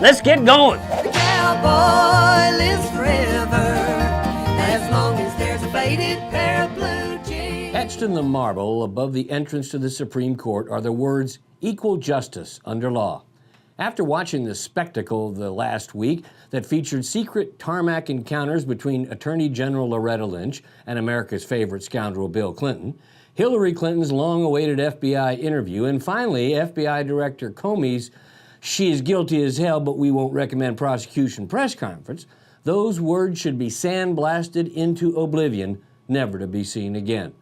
Let's get going. The cowboy lives forever, as long as there's a faded pair of blue jeans. Etched in the marble above the entrance to the Supreme Court are the words, "Equal justice under law." After watching the spectacle of the last week that featured secret tarmac encounters between Attorney General Loretta Lynch and America's favorite scoundrel Bill Clinton, Hillary Clinton's long-awaited FBI interview, and finally FBI Director Comey's "she is guilty as hell but we won't recommend prosecution" press conference, those words should be sandblasted into oblivion, never to be seen again.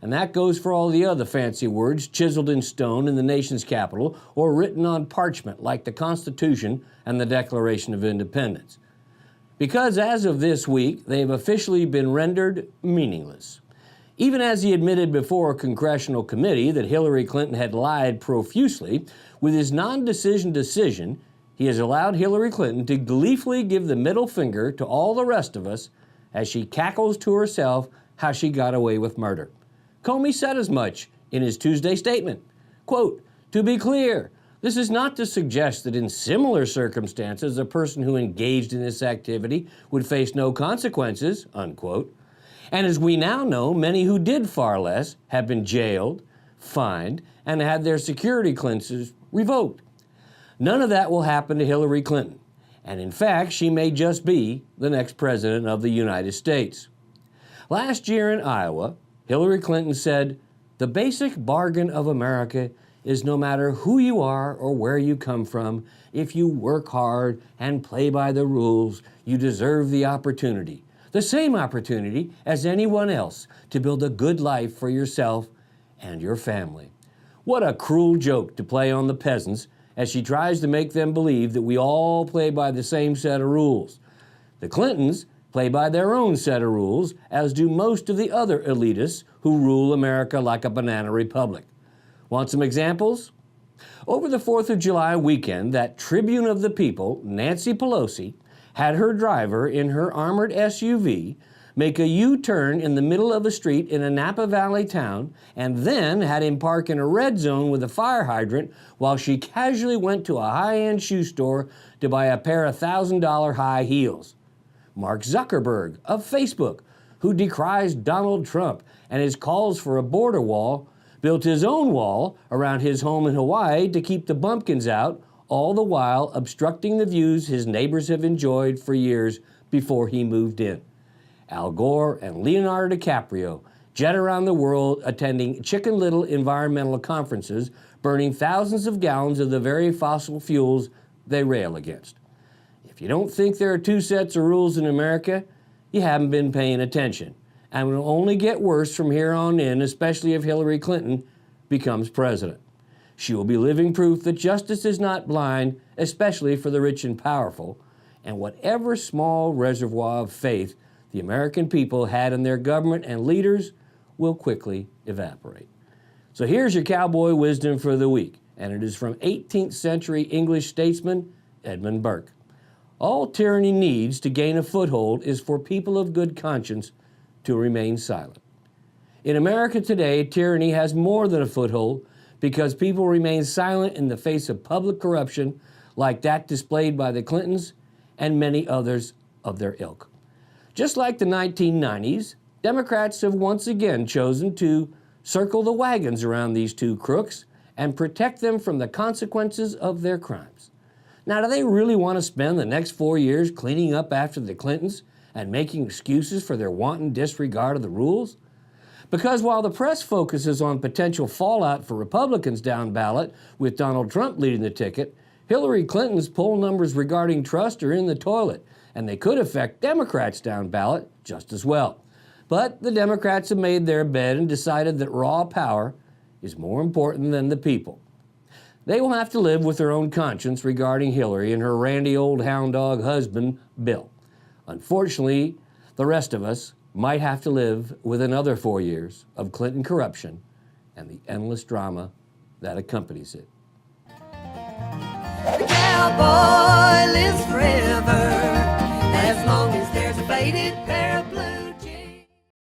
And that goes for all the other fancy words chiseled in stone in the nation's capital or written on parchment like the Constitution and the Declaration of Independence. Because as of this week, they have officially been rendered meaningless. Even as he admitted before a congressional committee that Hillary Clinton had lied profusely, with his non-decision decision, he has allowed Hillary Clinton to gleefully give the middle finger to all the rest of us as she cackles to herself how she got away with murder. Comey said as much in his Tuesday statement. Quote, "To be clear, this is not to suggest that in similar circumstances a person who engaged in this activity would face no consequences," unquote. And as we now know, many who did far less have been jailed, fined, and had their security clearances revoked. None of that will happen to Hillary Clinton, and in fact, she may just be the next president of the United States. Last year in Iowa, Hillary Clinton said, "The basic bargain of America is no matter who you are or where you come from, if you work hard and play by the rules, you deserve the opportunity, the same opportunity as anyone else, to build a good life for yourself and your family." What a cruel joke to play on the peasants as she tries to make them believe that we all play by the same set of rules. The Clintons play by their own set of rules, as do most of the other elitists who rule America like a banana republic. Want some examples? Over the 4th of July weekend, that tribune of the people, Nancy Pelosi, had her driver in her armored SUV make a U-turn in the middle of a street in a Napa Valley town, and then had him park in a red zone with a fire hydrant while she casually went to a high-end shoe store to buy a pair of $1,000 high heels. Mark Zuckerberg of Facebook, who decries Donald Trump and his calls for a border wall, built his own wall around his home in Hawaii to keep the bumpkins out, all the while obstructing the views his neighbors have enjoyed for years before he moved in. Al Gore and Leonardo DiCaprio jet around the world attending Chicken Little environmental conferences, burning thousands of gallons of the very fossil fuels they rail against. If you don't think there are two sets of rules in America, you haven't been paying attention, and it will only get worse from here on in, especially if Hillary Clinton becomes president. She will be living proof that justice is not blind, especially for the rich and powerful, and whatever small reservoir of faith the American people had in their government and leaders will quickly evaporate. So here's your cowboy wisdom for the week, and it is from 18th century English statesman Edmund Burke. All tyranny needs to gain a foothold is for people of good conscience to remain silent. In America today, tyranny has more than a foothold because people remain silent in the face of public corruption like that displayed by the Clintons and many others of their ilk. Just like the 1990s, Democrats have once again chosen to circle the wagons around these two crooks and protect them from the consequences of their crimes. Now, do they really want to spend the next 4 years cleaning up after the Clintons and making excuses for their wanton disregard of the rules? Because while the press focuses on potential fallout for Republicans down ballot with Donald Trump leading the ticket, Hillary Clinton's poll numbers regarding trust are in the toilet, and they could affect Democrats down ballot just as well. But the Democrats have made their bed and decided that raw power is more important than the people. They will have to live with their own conscience regarding Hillary and her randy old hound dog husband, Bill. Unfortunately, the rest of us might have to live with another 4 years of Clinton corruption and the endless drama that accompanies it. The cowboy lives forever, as long as there's a faded pair of